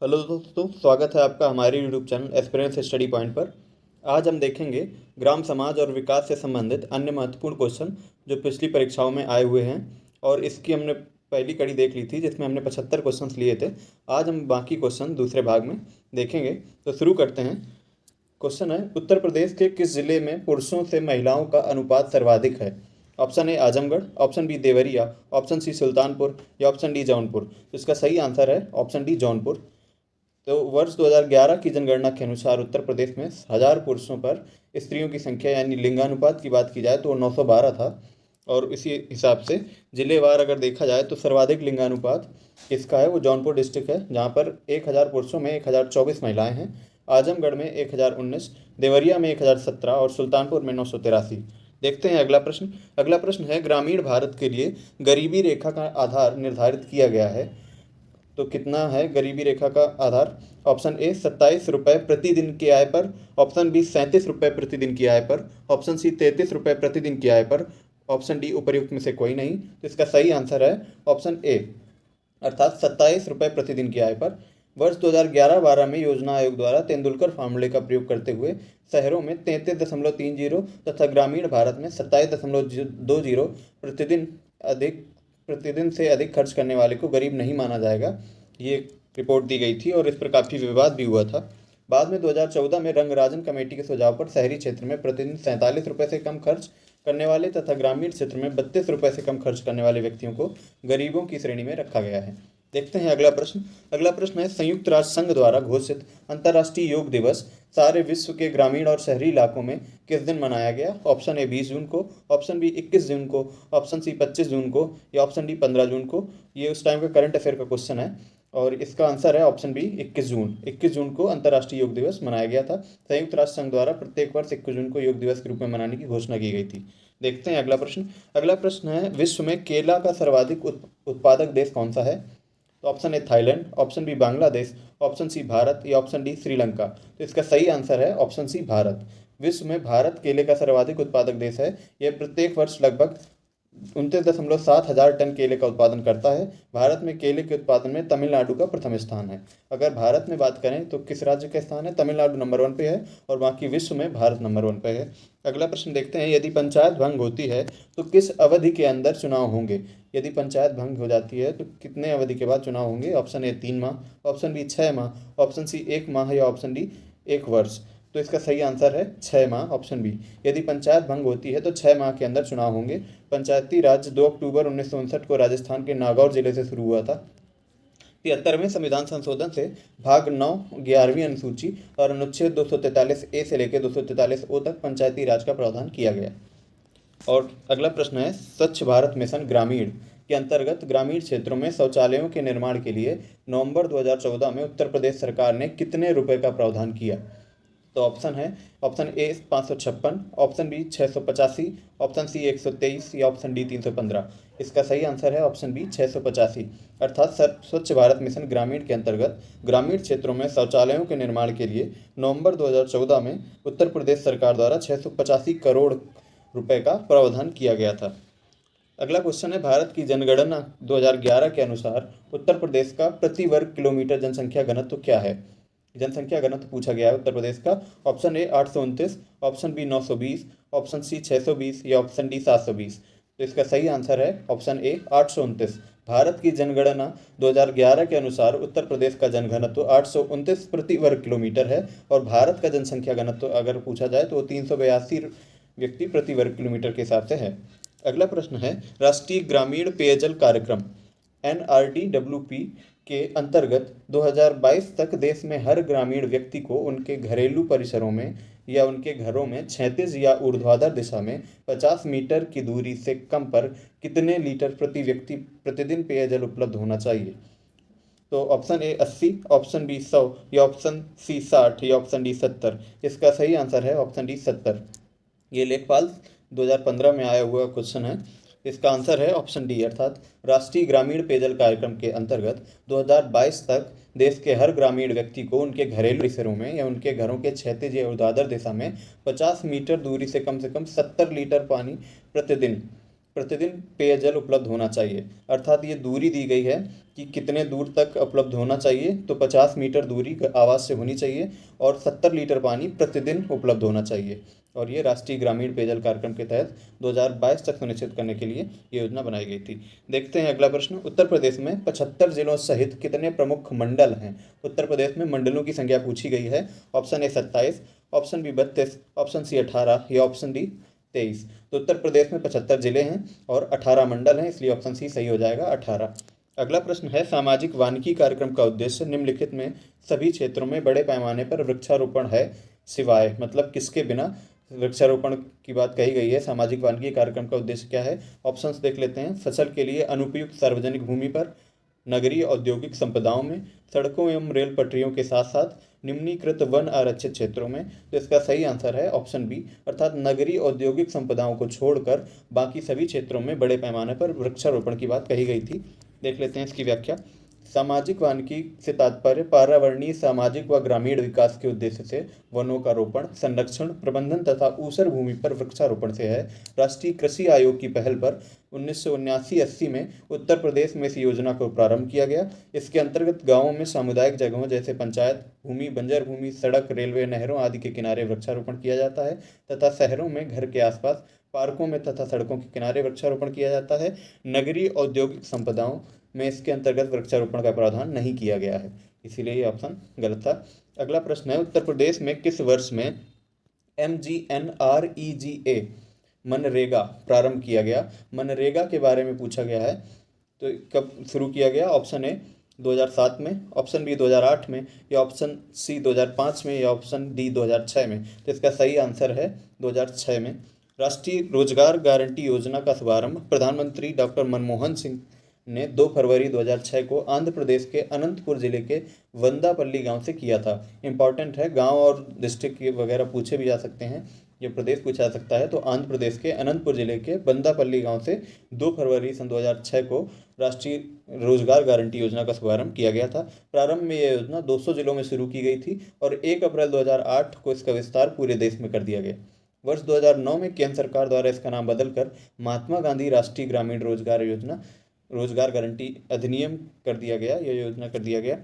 Hello दोस्तों, स्वागत है आपका हमारे यूट्यूब चैनल एस्पिरेंस स्टडी पॉइंट पर। आज हम देखेंगे ग्राम समाज और विकास से संबंधित अन्य महत्वपूर्ण क्वेश्चन जो पिछली परीक्षाओं में आए हुए हैं। और इसकी हमने पहली कड़ी देख ली थी जिसमें हमने 75 क्वेश्चन लिए थे। आज हम बाकी क्वेश्चन दूसरे भाग में देखेंगे। तो शुरू करते हैं। क्वेश्चन है, उत्तर प्रदेश के किस जिले में पुरुषों से महिलाओं का अनुपात सर्वाधिक है? Option A Azamgarh, option B Deoria, option C Sultanpur या ऑप्शन डी जौनपुर। तो इसका सही आंसर है ऑप्शन डी जौनपुर। तो वर्ष 2011 की जनगणना के अनुसार उत्तर प्रदेश में 1000 पुरुषों पर स्त्रियों की संख्या यानी लिंगानुपात की बात की जाए तो वो 912 था। और इसी हिसाब से जिलेवार अगर देखा जाए तो सर्वाधिक लिंगानुपात किसका है? वो जौनपुर डिस्ट्रिक्ट है, जहाँ पर 1000 पुरुषों में 1024 महिलाएं हैं। आजमगढ़ में 1019, देवरिया में 1017 और सुल्तानपुर में 983। देखते हैं अगला प्रश्न। अगला प्रश्न है, ग्रामीण भारत के लिए गरीबी रेखा का आधार निर्धारित किया गया है तो कितना है गरीबी रेखा का आधार? ऑप्शन ए 27 रुपये प्रतिदिन की आय पर, ऑप्शन बी 37 रुपये प्रतिदिन की आय पर, ऑप्शन सी 33 रुपये प्रतिदिन की आय पर, ऑप्शन डी उपर्युक्त में से कोई नहीं। तो इसका सही आंसर है ऑप्शन ए, अर्थात 27 रुपये प्रतिदिन की आय पर। वर्ष 2011-12 में योजना आयोग द्वारा तेंदुलकर फार्मूले का प्रयोग करते हुए शहरों में 33.30 तथा ग्रामीण भारत में 27.20 प्रतिदिन से अधिक खर्च करने वाले को गरीब नहीं माना जाएगा, ये रिपोर्ट दी गई थी और इस पर काफ़ी विवाद भी हुआ था। बाद में 2014 में रंगराजन कमेटी के सुझाव पर शहरी क्षेत्र में प्रतिदिन 47 रुपये से कम खर्च करने वाले तथा ग्रामीण क्षेत्र में 32 रुपये से कम खर्च करने वाले व्यक्तियों को गरीबों की श्रेणी में रखा गया है। देखते हैं अगला प्रश्न। अगला प्रश्न है, संयुक्त राष्ट्र संघ द्वारा घोषित अंतर्राष्ट्रीय योग दिवस सारे विश्व के ग्रामीण और शहरी इलाकों में किस दिन मनाया गया? ऑप्शन ए 20 जून को, ऑप्शन बी 21 जून को, ऑप्शन सी 25 जून को या ऑप्शन डी 15 जून को। ये उस टाइम का करंट अफेयर का क्वेश्चन है और इसका आंसर है ऑप्शन बी 21 जून। 21 जून को अंतर्राष्ट्रीय योग दिवस मनाया गया था। संयुक्त राष्ट्र संघ द्वारा प्रत्येक वर्ष 21 जून को योग दिवस के रूप में मनाने की घोषणा की गई थी। देखते हैं अगला प्रश्न। अगला प्रश्न है, विश्व में केला का सर्वाधिक उत्पादक देश कौन सा है? तो option A Thailand, option B Bangladesh, option C Bharat या ऑप्शन डी श्रीलंका। तो इसका सही आंसर है ऑप्शन सी भारत। विश्व में भारत केले का सर्वाधिक उत्पादक देश है। यह प्रत्येक वर्ष लगभग 29.7 हजार टन केले का उत्पादन करता है। भारत में केले के उत्पादन में तमिलनाडु का प्रथम स्थान है। अगर भारत में बात करें तो किस राज्य का स्थान है? तमिलनाडु नंबर 1 पे है और बाकी विश्व में भारत नंबर 1 पे है। अगला प्रश्न देखते हैं, यदि पंचायत भंग होती है तो किस अवधि के अंदर चुनाव होंगे? यदि पंचायत भंग हो जाती है तो कितने अवधि के बाद चुनाव होंगे? ऑप्शन ए 3 माह, ऑप्शन बी 6 माह, ऑप्शन सी 1 माह या ऑप्शन डी 1 वर्ष। तो इसका सही आंसर है 6 माह, ऑप्शन बी। यदि पंचायत भंग होती है तो 6 माह के अंदर चुनाव होंगे। पंचायती राज 2 अक्टूबर 1959 को राजस्थान के नागौर जिले से शुरू हुआ था। 73वें संविधान संशोधन से भाग 9 11वीं अनुसूची और अनुच्छेद 243 ए से लेकर 243 ओ तक पंचायती राज का प्रावधान किया गया। और अगला प्रश्न है, स्वच्छ भारत मिशन ग्रामीण के अंतर्गत ग्रामीण क्षेत्रों में शौचालयों के निर्माण के लिए नवंबर 2014 में उत्तर प्रदेश सरकार ने कितने रुपए का प्रावधान किया? तो ऑप्शन है, option A 556, option B 685, option C 123 या ऑप्शन डी 315। इसका सही आंसर है ऑप्शन बी 685, अर्थात स्वच्छ भारत मिशन ग्रामीण के अंतर्गत ग्रामीण क्षेत्रों में शौचालयों के निर्माण के लिए नवंबर 2014 में उत्तर प्रदेश सरकार द्वारा 685 करोड़ रुपए का प्रावधान किया गया था। अगला क्वेश्चन है, भारत की जनगणना 2011 के अनुसार उत्तर प्रदेश का प्रति वर्ग किलोमीटर जनसंख्या घनत्व क्या है? जनसंख्या घनत्व पूछा गया है उत्तर प्रदेश का। Option A 829, option B 920, option C 620 या ऑप्शन डी 720। तो इसका सही आंसर है ऑप्शन ए 829। भारत की जनगणना 2011 के अनुसार उत्तर प्रदेश का जनघनत्व 829 प्रति वर्ग किलोमीटर है और भारत का जनसंख्या घनत्व अगर पूछा जाए तो 382 व्यक्ति प्रति वर्ग किलोमीटर के हिसाब से है। अगला प्रश्न है, राष्ट्रीय ग्रामीण पेयजल कार्यक्रम NRDWP के अंतर्गत 2022 तक देश में हर ग्रामीण व्यक्ति को उनके घरेलू परिसरों में या उनके घरों में क्षैतिज या ऊर्ध्वाधर दिशा में 50 मीटर की दूरी से कम पर कितने लीटर प्रति व्यक्ति प्रतिदिन पेयजल उपलब्ध होना चाहिए? तो ऑप्शन ए 80, ऑप्शन बी 100 या ऑप्शन सी 60 या ऑप्शन डी 70। इसका सही आंसर है ऑप्शन डी 70। ये लेखपाल 2015 में आया हुआ क्वेश्चन है। इसका आंसर है ऑप्शन डी, अर्थात राष्ट्रीय ग्रामीण पेयजल कार्यक्रम के अंतर्गत 2022 तक देश के हर ग्रामीण व्यक्ति को उनके घरेलू परिसरों में या उनके घरों के क्षैतिज या ऊर्ध्वाधर दिशा में 50 मीटर दूरी से कम 70 लीटर पानी प्रतिदिन प्रतिदिन पेयजल उपलब्ध होना चाहिए। अर्थात ये दूरी दी गई है कि कितने दूर तक उपलब्ध होना चाहिए, तो 50 मीटर दूरी आवास से होनी चाहिए और 70 लीटर पानी प्रतिदिन उपलब्ध होना चाहिए। और ये राष्ट्रीय ग्रामीण पेयजल कार्यक्रम के तहत 2022 तक सुनिश्चित करने के लिए ये योजना बनाई गई थी। देखते हैं अगला प्रश्न। उत्तर प्रदेश में 75 जिलों सहित कितने प्रमुख मंडल हैं? उत्तर प्रदेश में मंडलों की संख्या पूछी गई है। Option A 27, option B 32, option C 18 या ऑप्शन डी 23। तो उत्तर प्रदेश में 75 जिले हैं और 18 मंडल हैं, इसलिए ऑप्शन सी सही हो जाएगा, 18। अगला प्रश्न है, सामाजिक वानिकी कार्यक्रम का उद्देश्य निम्नलिखित में सभी क्षेत्रों में बड़े पैमाने पर वृक्षारोपण है सिवाय, मतलब किसके बिना वृक्षारोपण की बात कही गई है। सामाजिक वानिकी कार्यक्रम का उद्देश्य क्या है? ऑप्शंस देख लेते हैं। फसल के लिए अनुपयुक्त सार्वजनिक भूमि पर, नगरीय औद्योगिक संपदाओं में, सड़कों एवं रेल पटरियों के साथ साथ निम्नीकृत वन आरक्षित क्षेत्रों में। तो इसका सही आंसर है ऑप्शन बी, अर्थात नगरीय औद्योगिक संपदाओं को छोड़कर बाकी सभी क्षेत्रों में बड़े पैमाने पर वृक्षारोपण की बात कही गई थी। देख लेते हैं इसकी व्याख्या। सामाजिक वानिकी से तात्पर्य पर्यावरणीय, सामाजिक व ग्रामीण विकास के उद्देश्य से वनों का रोपण, संरक्षण, प्रबंधन तथा ऊसर भूमि पर वृक्षारोपण से है। राष्ट्रीय कृषि आयोग की पहल पर 1979-80 में उत्तर प्रदेश में इस योजना को प्रारंभ किया गया। इसके अंतर्गत गांवों में सामुदायिक जगहों जैसे पंचायत भूमि, बंजर भूमि, सड़क, रेलवे, नहरों आदि के किनारे वृक्षारोपण किया जाता है तथा शहरों में घर के आसपास, पार्कों में तथा सड़कों के किनारे वृक्षारोपण किया जाता है। नगरीय औद्योगिक संपदाओं में इसके अंतर्गत वृक्षारोपण का प्रावधान नहीं किया गया है, इसीलिए ये ऑप्शन गलत था। अगला प्रश्न है, उत्तर प्रदेश में किस वर्ष में MGNREGA मनरेगा प्रारंभ किया गया? मनरेगा के बारे में पूछा गया है, तो कब शुरू किया गया? ऑप्शन ए 2007 में, ऑप्शन बी 2008 में, या ऑप्शन सी 2005 में, या ऑप्शन डी 2006 में। तो इसका सही आंसर है 2006 में। राष्ट्रीय रोजगार गारंटी योजना का शुभारंभ प्रधानमंत्री डॉक्टर मनमोहन सिंह ने 2 फरवरी 2006 को आंध्र प्रदेश के अनंतपुर जिले के वंदापल्ली गांव से किया था। इंपॉर्टेंट है, गांव और डिस्ट्रिक्ट वगैरह पूछे भी जा सकते हैं, ये प्रदेश पूछा जा सकता है। तो आंध्र प्रदेश के अनंतपुर जिले के वंदापल्ली गांव से 2 फरवरी सन 2006 को राष्ट्रीय रोजगार गारंटी योजना का शुभारंभ किया गया था। प्रारंभ में यह योजना 200 जिलों में शुरू की गई थी और 1 अप्रैल 2008 को इसका विस्तार पूरे देश में कर दिया गया। वर्ष 2009 में केंद्र सरकार द्वारा इसका नाम बदलकर महात्मा गांधी राष्ट्रीय ग्रामीण रोजगार गारंटी अधिनियम कर दिया गया, यह योजना कर दिया गया।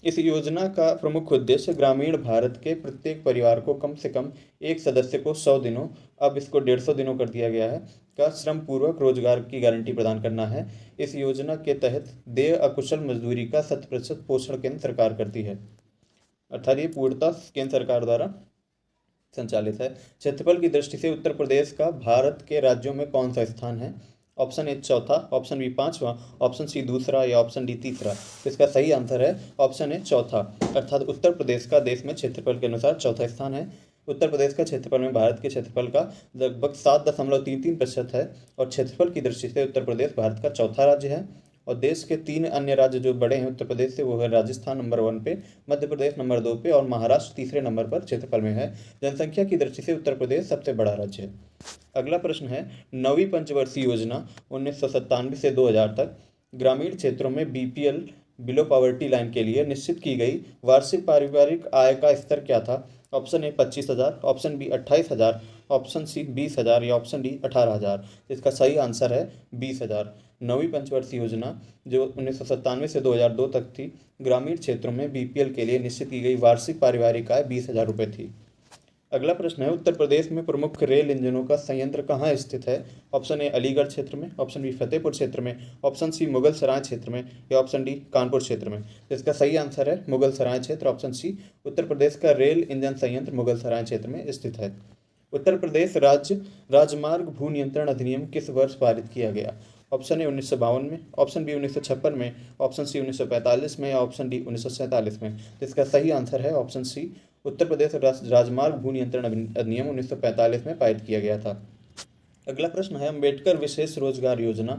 इस योजना का प्रमुख उद्देश्य ग्रामीण भारत के प्रत्येक परिवार को कम से कम एक सदस्य को 100 दिनों, अब इसको 150 दिनों कर दिया गया है, का श्रम पूर्वक रोजगार की गारंटी प्रदान करना है। इस योजना के तहत देय अकुशल मजदूरी का 100% पोषण केंद्र सरकार करती है, अर्थात ये पूर्णतः केंद्र सरकार द्वारा संचालित है। क्षेत्रफल की दृष्टि से उत्तर प्रदेश का भारत के राज्यों में कौन सा स्थान है? ऑप्शन ए चौथा, ऑप्शन बी पांचवा, ऑप्शन सी दूसरा, या ऑप्शन डी तीसरा। तो इसका सही आंसर है ऑप्शन ए चौथा, अर्थात उत्तर प्रदेश का देश में क्षेत्रफल के अनुसार चौथा स्थान है। उत्तर प्रदेश का क्षेत्रफल में भारत के क्षेत्रफल का लगभग 7.33% है और क्षेत्रफल की दृष्टि से उत्तर प्रदेश भारत का चौथा राज्य है। और देश के 3 अन्य राज्य जो बड़े हैं उत्तर प्रदेश से, वो है राजस्थान नंबर 1 पे, मध्य प्रदेश नंबर 2 पे और महाराष्ट्र तीसरे नंबर पर क्षेत्रफल में है। जनसंख्या की दृष्टि से उत्तर प्रदेश सबसे बड़ा राज्य है। अगला प्रश्न है, 9वीं पंचवर्षीय योजना 1997 से 2000 तक ग्रामीण क्षेत्रों में BPL बिलो पॉवर्टी लाइन के लिए निश्चित की गई वार्षिक पारिवारिक आय का स्तर क्या था? Option A 25,000, option B 28,000, option C 20,000 या ऑप्शन डी 18,000। इसका सही आंसर है 20,000। 9वीं पंचवर्षीय योजना जो 1997 से 2002 तक थी, ग्रामीण क्षेत्रों में BPL के लिए निश्चित की गई वार्षिक पारिवारिक आय 20,000 रुपये थी। अगला प्रश्न है, उत्तर प्रदेश में प्रमुख रेल इंजनों का संयंत्र कहाँ स्थित है? ऑप्शन ए अलीगढ़ क्षेत्र में, ऑप्शन बी फतेहपुर क्षेत्र में, ऑप्शन सी मुगल सराय क्षेत्र में, या ऑप्शन डी कानपुर क्षेत्र में। तो इसका सही आंसर है मुगल सराय क्षेत्र, ऑप्शन सी। उत्तर प्रदेश का रेल इंजन संयंत्र मुगल सराय क्षेत्र में स्थित है। उत्तर प्रदेश राज्य राजमार्ग भू नियंत्रण अधिनियम किस वर्ष पारित किया गया? ऑप्शन ए 1952 में, ऑप्शन बी 1956 में, ऑप्शन सी 1945 में, या ऑप्शन डी 1947 में। तो इसका सही आंसर है ऑप्शन सी। उत्तर प्रदेश राजमार्ग भू नियंत्रण अधिनियम 1945 में पारित किया गया था। अगला प्रश्न है, अम्बेडकर विशेष रोजगार योजना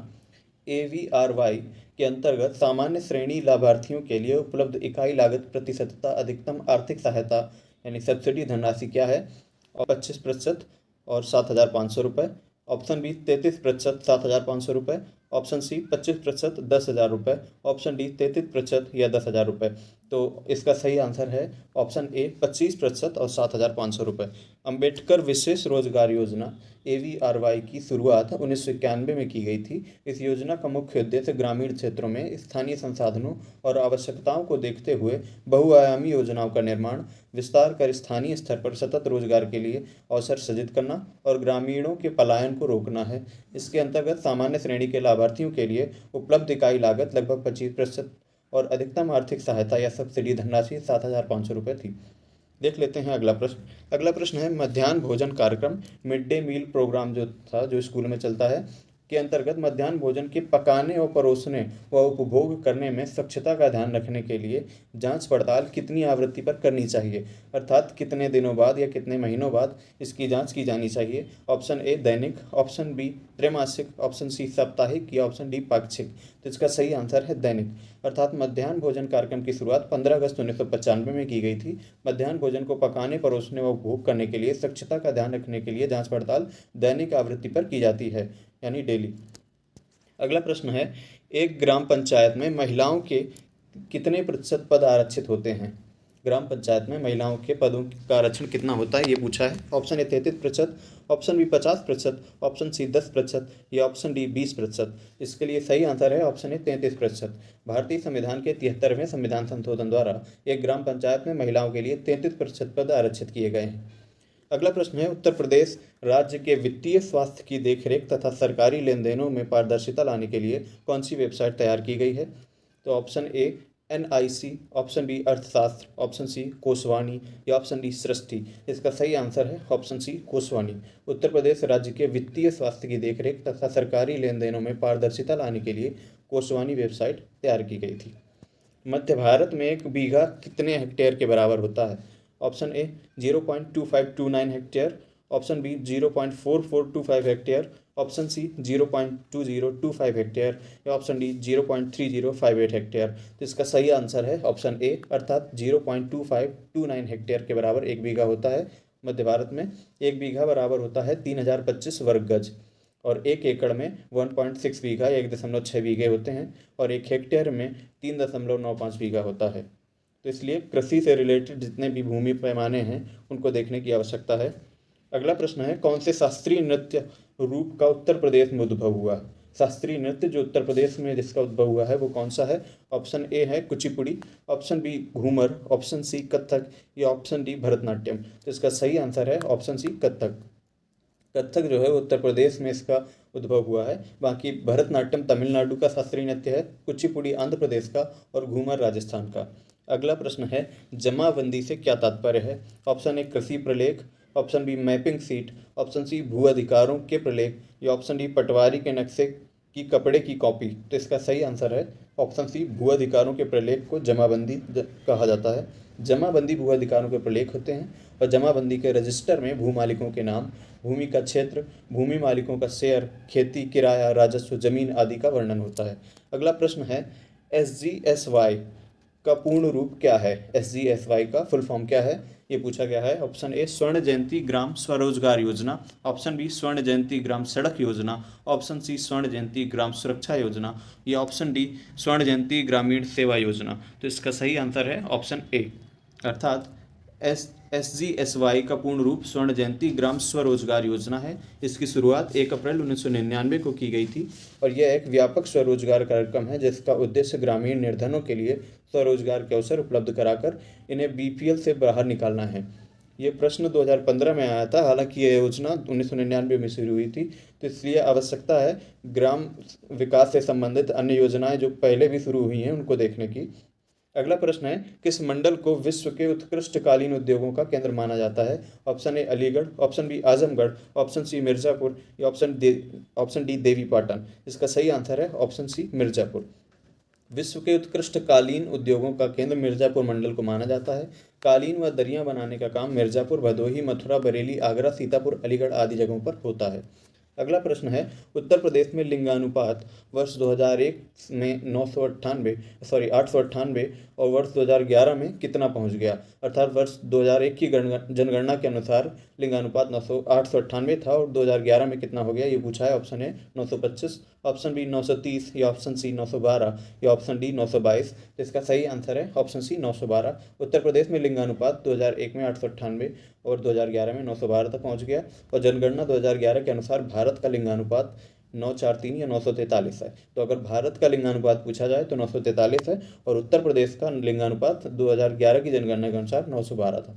AVRY के अंतर्गत सामान्य श्रेणी लाभार्थियों के लिए उपलब्ध इकाई लागत प्रतिशतता अधिकतम आर्थिक सहायता यानी सब्सिडी धनराशि क्या है? और 25% और 7,500 रुपये, ऑप्शन बी 33% 7,500 रुपये, ऑप्शन सी 25% 10,000 रुपये, ऑप्शन डी 33% या 10,000 रुपये। तो इसका सही आंसर है ऑप्शन ए 25% और 7,500 रुपये। अंबेडकर विशेष रोजगार योजना AVRY की शुरुआत 1991 में की गई थी। इस योजना का मुख्य उद्देश्य ग्रामीण क्षेत्रों में स्थानीय संसाधनों और आवश्यकताओं को देखते हुए बहुआयामी योजनाओं का निर्माण, विस्तार कर स्थानीय स्तर पर सतत रोजगार के लिए अवसर सृजित करना और ग्रामीणों के पलायन को रोकना है। इसके अंतर्गत सामान्य श्रेणी के लाभार्थियों के लिए उपलब्ध इकाई लागत लगभग 25% और अधिकतम आर्थिक सहायता या सब्सिडी धनराशि 7,500 रुपये थी। देख लेते हैं अगला प्रश्न। अगला प्रश्न है मध्याह्न भोजन कार्यक्रम, मिड डे मील प्रोग्राम जो था, जो स्कूल में चलता है, के अंतर्गत मध्याह्न भोजन के पकाने और परोसने व उपभोग करने में स्वच्छता का ध्यान रखने के लिए जांच पड़ताल कितनी आवृत्ति पर करनी चाहिए, अर्थात कितने दिनों बाद या कितने महीनों बाद इसकी जांच की जानी चाहिए। ऑप्शन ए दैनिक, ऑप्शन बी त्रैमासिक, ऑप्शन सी साप्ताहिक या ऑप्शन डी पाक्षिक। तो इसका सही आंसर है दैनिक। अर्थात मध्याह्न भोजन कार्यक्रम की शुरुआत 15 अगस्त 1995 में की गई थी। मध्याह्न भोजन को पकाने, परोसने व उपभोग करने के लिए स्वच्छता का ध्यान रखने के लिए जांच पड़ताल दैनिक आवृत्ति पर की जाती है, यानी डेली। अगला प्रश्न है एक ग्राम पंचायत में महिलाओं के कितने प्रतिशत पद आरक्षित होते हैं। ग्राम पंचायत में महिलाओं के पदों का आरक्षण कितना होता है, ये पूछा है। Option A 33%, option B 50%, option C 10% या ऑप्शन डी 20%। इसके लिए सही आंसर है ऑप्शन ए 33%। भारतीय संविधान के 73वें संविधान संशोधन द्वारा एक ग्राम पंचायत में महिलाओं के लिए 33% पद आरक्षित किए गए हैं। अगला प्रश्न है उत्तर प्रदेश राज्य के वित्तीय स्वास्थ्य की देखरेख तथा सरकारी लेन देनों में पारदर्शिता लाने के लिए कौन सी वेबसाइट तैयार की गई है। तो option A NIC, option B अर्थशास्त्र, ऑप्शन सी कोशवाणी या ऑप्शन डी सृष्टि। इसका सही आंसर है ऑप्शन सी कोशवाणी। उत्तर प्रदेश राज्य के वित्तीय स्वास्थ्य की देखरेख तथा सरकारी लेन देनों में पारदर्शिता लाने के लिए कोशवाणी वेबसाइट तैयार की गई थी। मध्य भारत में 1 बीघा कितने हेक्टेयर के बराबर होता है। Option A 0.2529 hectare, option B 0.4425 hectare, option C 0.2025 hectare या ऑप्शन डी 0.3058 हेक्टेयर। तो इसका सही आंसर है ऑप्शन ए, अर्थात 0.2529 हेक्टेयर के बराबर 1 बीघा होता है। मध्य भारत में 1 बीघा बराबर होता है 3025 वर्ग गज और 1 एकड़ में 1.6 बीघा या 1.6 बीघे होते हैं और 1 हेक्टेयर में 3.95 बीघा होता है। तो इसलिए कृषि से रिलेटेड जितने भी भूमि पैमाने हैं उनको देखने की आवश्यकता है। अगला प्रश्न है कौन से शास्त्रीय नृत्य रूप का उत्तर प्रदेश में उद्भव हुआ। शास्त्रीय नृत्य जो उत्तर प्रदेश में जिसका उद्भव हुआ है वो कौन सा है। ऑप्शन ए है Kuchipudi, option B Ghoomar, option C Kathak या ऑप्शन डी भरतनाट्यम। तो इसका सही आंसर है ऑप्शन सी कथक। कथक जो है उत्तर प्रदेश में इसका उद्भव हुआ है। बाकी भरतनाट्यम तमिलनाडु का शास्त्रीय नृत्य है, कुचिपुड़ी आंध्र प्रदेश का और घूमर राजस्थान का। अगला प्रश्न है जमाबंदी से क्या तात्पर्य है। ऑप्शन ए कृषि प्रलेख, option B mapping sheet, option C भू अधिकारों के प्रलेख या ऑप्शन डी पटवारी के नक्शे की कपड़े की कॉपी। तो इसका सही आंसर है ऑप्शन सी भू अधिकारों के प्रलेख को जमाबंदी कहा जाता है। जमाबंदी भू अधिकारों के प्रलेख होते हैं और जमाबंदी के रजिस्टर में भू मालिकों के नाम, भूमि का क्षेत्र, भूमि मालिकों का शेयर, खेती, किराया, राजस्व, जमीन आदि का वर्णन होता है। अगला प्रश्न है SGSY का पूर्ण रूप क्या है। SGSY का फुल फॉर्म क्या है ये पूछा गया है। ऑप्शन ए स्वर्ण जयंती ग्राम स्वरोजगार योजना, ऑप्शन बी स्वर्ण जयंती ग्राम सड़क योजना, ऑप्शन सी स्वर्ण जयंती ग्राम सुरक्षा योजना या ऑप्शन डी स्वर्ण जयंती ग्रामीण सेवा योजना। तो इसका सही आंसर है ऑप्शन ए, अर्थात SGSY का पूर्ण रूप स्वर्ण जयंती ग्राम स्वरोजगार योजना है। इसकी शुरुआत 1 अप्रैल 1999 को की गई थी और यह एक व्यापक स्वरोजगार कार्यक्रम है जिसका उद्देश्य ग्रामीण निर्धनों के लिए स्वरोजगार के अवसर उपलब्ध कराकर इन्हें BPL से बाहर निकालना है। ये प्रश्न 2015 में आया था, हालांकि ये योजना 1999 में शुरू हुई थी, तो इसलिए आवश्यकता है ग्राम विकास से संबंधित अन्य योजनाएं जो पहले भी शुरू हुई हैं उनको देखने की। अगला प्रश्न है किस मंडल को विश्व के उत्कृष्ट कालीन उद्योगों का केंद्र माना जाता है। Option A Aligarh, option B Azamgarh, option C Mirzapur या ऑप्शन डी देवीपाटन। इसका सही आंसर है ऑप्शन सी मिर्ज़ापुर। विश्व के उत्कृष्ट कालीन उद्योगों का केंद्र मिर्ज़ापुर मंडल को माना जाता है। कालीन व दरियां बनाने का काम मिर्ज़ापुर, भदोही, मथुरा, बरेली, आगरा, सीतापुर, अलीगढ़ आदि जगहों पर होता है। अगला प्रश्न है, उत्तर प्रदेश में लिंगानुपात वर्ष 2001 में 898 और वर्ष 2011 में कितना पहुंच गया। अर्थात वर्ष 2001 की जनगणना के अनुसार लिंगानुपात 898 था और 2011 में कितना हो गया ये पूछा है। ऑप्शन ए 925, ऑप्शन बी 930, या ऑप्शन सी 912, या ऑप्शन डी 922। तो इसका सही आंसर है ऑप्शन सी 912। उत्तर प्रदेश में लिंगानुपात 2001 में 898 और 2011 में 912 तक पहुंच गया और जनगणना 2011 के अनुसार भारत का लिंगानुपात 943 या 943 है। तो अगर भारत का लिंगानुपात पूछा जाए तो 943 है और उत्तर प्रदेश का लिंगानुपात 2011 की जनगणना के अनुसार 912 था।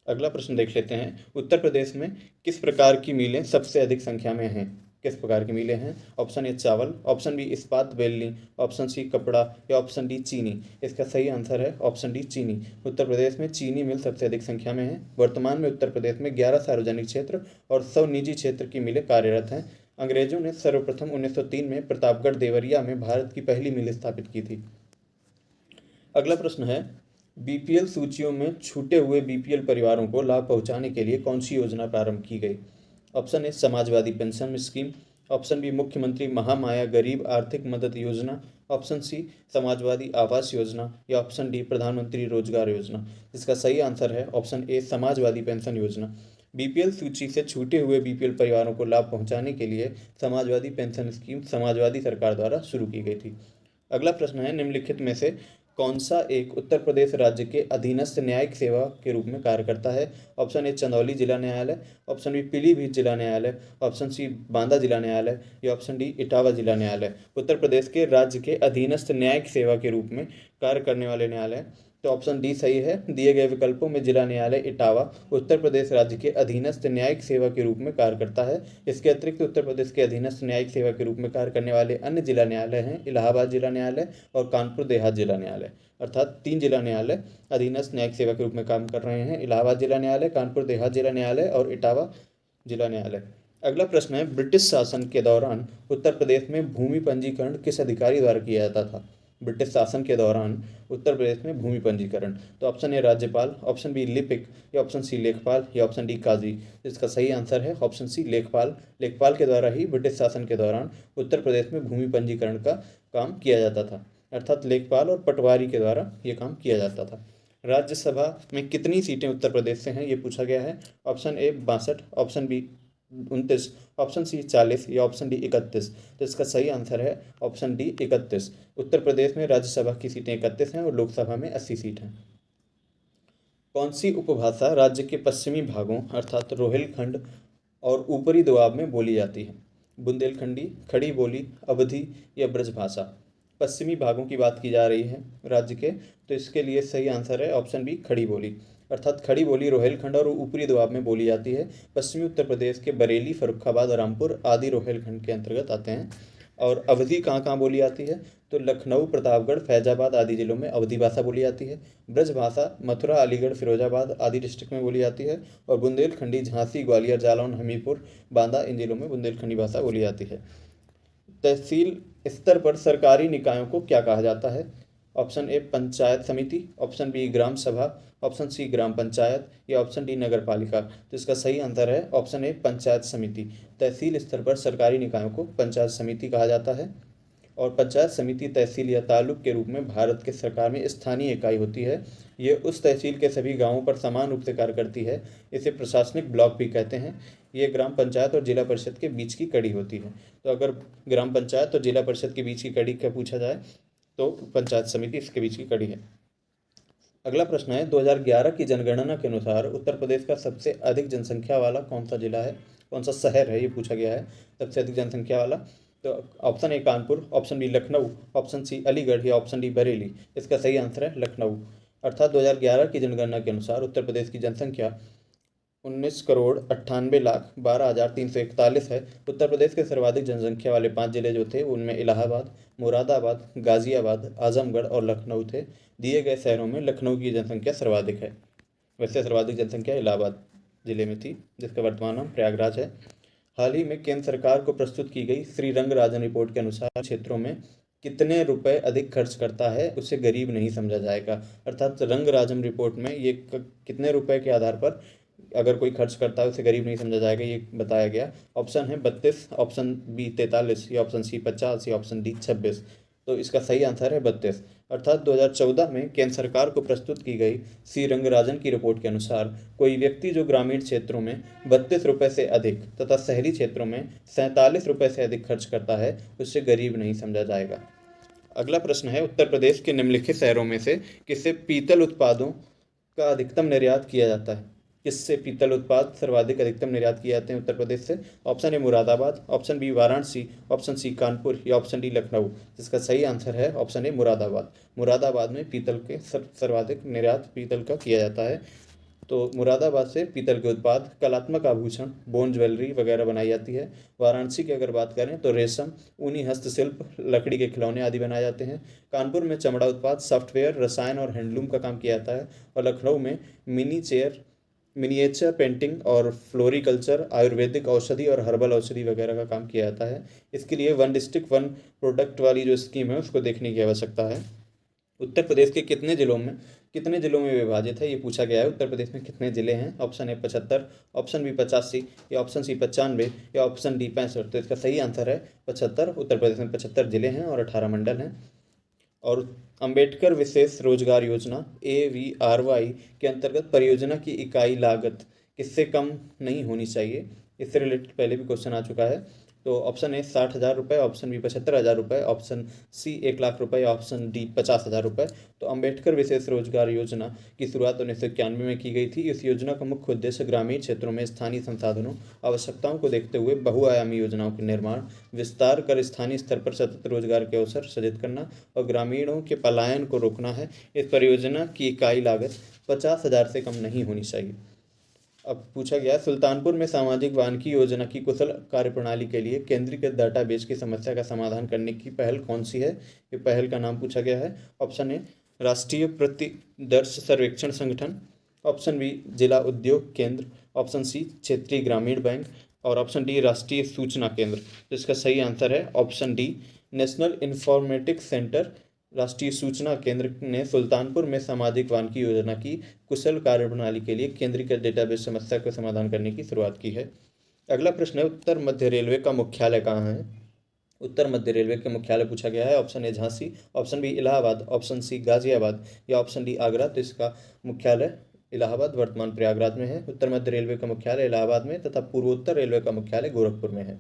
अगला प्रश्न देख लेते हैं, उत्तर प्रदेश में किस प्रकार की मिलें सबसे अधिक संख्या में हैं। किस प्रकार की मिलें हैं। ऑप्शन ए चावल, ऑप्शन बी इस्पात बेलनी, ऑप्शन सी कपड़ा, या ऑप्शन डी चीनी। इसका सही आंसर है ऑप्शन डी चीनी। उत्तर प्रदेश में चीनी मिल सबसे अधिक संख्या में है। वर्तमान में उत्तर प्रदेश में 11 सार्वजनिक क्षेत्र और 100 निजी क्षेत्र की मिलें कार्यरत हैं। अंग्रेजों ने सर्वप्रथम 1903 में प्रतापगढ़ देवरिया में भारत की पहली मिल स्थापित की थी। अगला प्रश्न है, बीपीएल सूचियों में छूटे हुए बीपीएल परिवारों को लाभ पहुंचाने के लिए कौन सी योजना प्रारंभ की गई। Option A Samajwadi pension scheme, option B Mukhyamantri Mahamaya गरीब आर्थिक मदद योजना, ऑप्शन सी समाजवादी आवास योजना, या ऑप्शन डी प्रधानमंत्री रोजगार योजना। इसका सही आंसर है ऑप्शन ए समाजवादी पेंशन योजना। बीपीएल सूची से छूटे हुए बीपीएल परिवारों को लाभ पहुंचाने के लिए समाजवादी पेंशन स्कीम समाजवादी सरकार द्वारा शुरू की गई थी। अगला प्रश्न है, निम्नलिखित में से कौन सा एक उत्तर प्रदेश राज्य के अधीनस्थ न्यायिक सेवा के रूप में कार्य करता है। ऑप्शन ए चंदौली जिला न्यायालय, ऑप्शन बी पीलीभीत जिला न्यायालय, ऑप्शन सी बांदा जिला न्यायालय, या ऑप्शन डी इटावा जिला न्यायालय। उत्तर प्रदेश के राज्य के अधीनस्थ न्यायिक सेवा के रूप में कार्य करने वाले न्यायालय, तो ऑप्शन डी सही है। दिए गए विकल्पों में जिला न्यायालय इटावा उत्तर प्रदेश राज्य के अधीनस्थ न्यायिक सेवा के रूप में कार्य करता है। इसके अतिरिक्त उत्तर प्रदेश के अधीनस्थ न्यायिक सेवा के रूप में कार्य करने वाले अन्य जिला न्यायालय हैं इलाहाबाद जिला न्यायालय और कानपुर देहात जिला न्यायालय। अर्थात 3 जिला न्यायालय अधीनस्थ न्यायिक सेवा के रूप में काम कर रहे हैं, इलाहाबाद जिला न्यायालय, कानपुर देहात जिला न्यायालय और इटावा जिला न्यायालय। अगला प्रश्न है, ब्रिटिश शासन के दौरान उत्तर प्रदेश में भूमि पंजीकरण किस अधिकारी द्वारा किया जाता था। ब्रिटिश शासन के दौरान उत्तर प्रदेश में भूमि पंजीकरण, तो ऑप्शन ए राज्यपाल, ऑप्शन बी लिपिक, या ऑप्शन सी लेखपाल, या ऑप्शन डी काजी। इसका सही आंसर है ऑप्शन सी लेखपाल। लेखपाल के द्वारा ही ब्रिटिश शासन के दौरान उत्तर प्रदेश में भूमि पंजीकरण का काम किया जाता था। अर्थात लेखपाल और पटवारी के द्वारा ये काम किया जाता था। राज्यसभा में कितनी सीटें उत्तर प्रदेश से हैं ये पूछा गया है। Option A 62, option B 29, option C 40, या ऑप्शन डी 31। तो इसका सही आंसर है ऑप्शन डी 31। उत्तर प्रदेश में राज्यसभा की सीटें 31 हैं और लोकसभा में 80 सीट हैं। कौन सी उपभाषा राज्य के पश्चिमी भागों अर्थात रोहिलखंड और ऊपरी दोआब में बोली जाती है। बुंदेलखंडी, खड़ी बोली, अवधी, या ब्रजभाषा। पश्चिमी भागों की बात की जा रही है राज्य के, तो इसके लिए सही आंसर है ऑप्शन बी खड़ी बोली। अर्थात खड़ी बोली रोहिलखंड और ऊपरी दोआब में बोली जाती है। पश्चिमी उत्तर प्रदेश के बरेली, फर्रुखाबाद, रामपुर आदि रोहिलखंड के अंतर्गत आते हैं। और अवधी कहाँ कहाँ बोली जाती है, तो लखनऊ, प्रतापगढ़, फैजाबाद आदि जिलों में अवधी भाषा बोली जाती है। ब्रजभाषा मथुरा, अलीगढ़, फिरोजाबाद आदि डिस्ट्रिक्ट में बोली जाती है। और बुंदेलखंडी झांसी, ग्वालियर, जालौन, हमीरपुर, बांदा इन जिलों में बुंदेलखंडी भाषा बोली जाती है। तहसील स्तर पर सरकारी निकायों को क्या कहा जाता है। ऑप्शन ए पंचायत समिति, ऑप्शन बी ग्राम सभा, ऑप्शन सी ग्राम पंचायत, या ऑप्शन डी नगर पालिका। तो इसका सही आंसर है ऑप्शन ए पंचायत समिति। तहसील स्तर पर सरकारी निकायों को पंचायत समिति कहा जाता है। और पंचायत समिति तहसील या तालुक के रूप में भारत के सरकार में स्थानीय इकाई होती है। ये उस तहसील के सभी गांवों पर समान रूप से कार्य करती है। इसे प्रशासनिक ब्लॉक भी कहते हैं। ये ग्राम पंचायत और जिला परिषद के बीच की कड़ी होती है। तो अगर ग्राम पंचायत और जिला परिषद के बीच की कड़ी का पूछा जाए तो पंचायत समिति इसके बीच की कड़ी है। अगला प्रश्न है, 2011 की जनगणना के अनुसार उत्तर प्रदेश का सबसे अधिक जनसंख्या वाला कौन सा जिला है, कौन सा शहर है, ये पूछा गया है सबसे अधिक जनसंख्या वाला। तो option A Kanpur, option B Lucknow, option C Aligarh, या ऑप्शन डी बरेली। इसका सही आंसर है लखनऊ। अर्थात 2011 की जनगणना के अनुसार उत्तर प्रदेश की जनसंख्या 19,98,12,341 है। उत्तर प्रदेश के सर्वाधिक जनसंख्या वाले 5 जिले जो थे उनमें इलाहाबाद, मुरादाबाद, गाजियाबाद, आजमगढ़ और लखनऊ थे। दिए गए शहरों में लखनऊ की जनसंख्या सर्वाधिक है। वैसे सर्वाधिक जनसंख्या इलाहाबाद जिले में थी जिसका वर्तमान नाम प्रयागराज है। हाल ही में केंद्र सरकार को प्रस्तुत की गई श्री रंगराजन रिपोर्ट के अनुसार क्षेत्रों में कितने रुपए अधिक खर्च करता है उसे गरीब नहीं समझा जाएगा। अर्थात रंगराजन रिपोर्ट में ये कितने रुपए के आधार पर अगर कोई खर्च करता है उसे गरीब नहीं समझा जाएगा, ये बताया गया। ऑप्शन है 32, ऑप्शन बी 43, या ऑप्शन सी 50, या ऑप्शन डी 26। तो इसका सही आंसर है 32। अर्थात 2014 में केंद्र सरकार को प्रस्तुत की गई सी रंगराजन की रिपोर्ट के अनुसार कोई व्यक्ति जो ग्रामीण क्षेत्रों में 32 रुपये से अधिक तथा शहरी क्षेत्रों में 47 रुपये से अधिक खर्च करता है, उससे गरीब नहीं समझा जाएगा। अगला प्रश्न है, उत्तर प्रदेश के निम्नलिखित शहरों में से किससे पीतल उत्पादों का अधिकतम निर्यात किया जाता है? किससे पीतल उत्पाद सर्वाधिक अधिकतम निर्यात किए जाते हैं उत्तर प्रदेश से? Option A Moradabad, option B Varanasi, option C Kanpur, या ऑप्शन डी लखनऊ। जिसका सही आंसर है ऑप्शन ए मुरादाबाद। मुरादाबाद में पीतल के सर्वाधिक निर्यात पीतल का किया जाता है। तो मुरादाबाद से पीतल के उत्पाद, कलात्मक आभूषण, बोन ज्वेलरी वगैरह बनाई जाती है। वाराणसी की अगर बात करें तो रेशम, ऊनी हस्तशिल्प, लकड़ी के खिलौने आदि बनाए जाते हैं। कानपुर में चमड़ा उत्पाद, सॉफ्टवेयर, रसायन और हैंडलूम का काम किया जाता है। और लखनऊ में मिनिएचर पेंटिंग और फ्लोरिकल्चर, आयुर्वेदिक औषधि और हर्बल औषधि वगैरह का काम किया जाता है। इसके लिए 1 डिस्ट्रिक्ट 1 प्रोडक्ट वाली जो स्कीम है उसको देखने की आवश्यकता है। उत्तर प्रदेश के कितने जिलों में विभाजित है, ये पूछा गया है। उत्तर प्रदेश में कितने जिले हैं? ऑप्शन ए 75, ऑप्शन बी 85, या ऑप्शन सी 95, या ऑप्शन डी 65। तो इसका सही आंसर है 75। उत्तर प्रदेश में 75 जिले हैं और 18 मंडल हैं। और अंबेडकर विशेष रोजगार योजना AVRY के अंतर्गत परियोजना की इकाई लागत किससे कम नहीं होनी चाहिए? इससे रिलेटेड पहले भी क्वेश्चन आ चुका है। तो ऑप्शन ए 60,000 रुपये, ऑप्शन बी 75,000 रुपये, ऑप्शन सी 1,00,000 रुपये, ऑप्शन डी 50,000 रुपये। तो अंबेडकर विशेष रोजगार योजना की शुरुआत 1991 में की गई थी। इस योजना का मुख्य उद्देश्य ग्रामीण क्षेत्रों में स्थानीय संसाधनों आवश्यकताओं को देखते हुए बहुआयामी योजनाओं के निर्माण, विस्तार कर स्थानीय स्तर पर सतत रोजगार के अवसर सृजित करना और ग्रामीणों के पलायन को रोकना है। इस परियोजना की इकाई लागत 50,000 से कम नहीं होनी चाहिए। अब पूछा गया, सुल्तानपुर में सामाजिक वानिकी योजना की कुशल कार्यप्रणाली के लिए केंद्रीकृत डाटाबेस की समस्या का समाधान करने की पहल कौन सी है? ये पहल का नाम पूछा गया है। ऑप्शन ए राष्ट्रीय प्रतिदर्श सर्वेक्षण संगठन, ऑप्शन बी जिला उद्योग केंद्र, ऑप्शन सी क्षेत्रीय ग्रामीण बैंक, और ऑप्शन डी राष्ट्रीय सूचना केंद्र। तो इसका सही आंसर है option D national informatics centre. राष्ट्रीय सूचना केंद्र ने सुल्तानपुर में सामाजिक वानिकी योजना की कुशल कार्यप्रणाली के लिए केंद्रीकृत डेटाबेस समस्या का समाधान करने की शुरुआत की है। अगला प्रश्न है, उत्तर मध्य रेलवे का मुख्यालय कहाँ है? उत्तर मध्य रेलवे का मुख्यालय पूछा गया है। Option A Jhansi, option B Allahabad, option C Ghaziabad, या ऑप्शन डी आगरा। तो इसका मुख्यालय इलाहाबाद वर्तमान प्रयागराज में है। उत्तर मध्य रेलवे का मुख्यालय इलाहाबाद में तथा पूर्वोत्तर रेलवे का मुख्यालय गोरखपुर में है।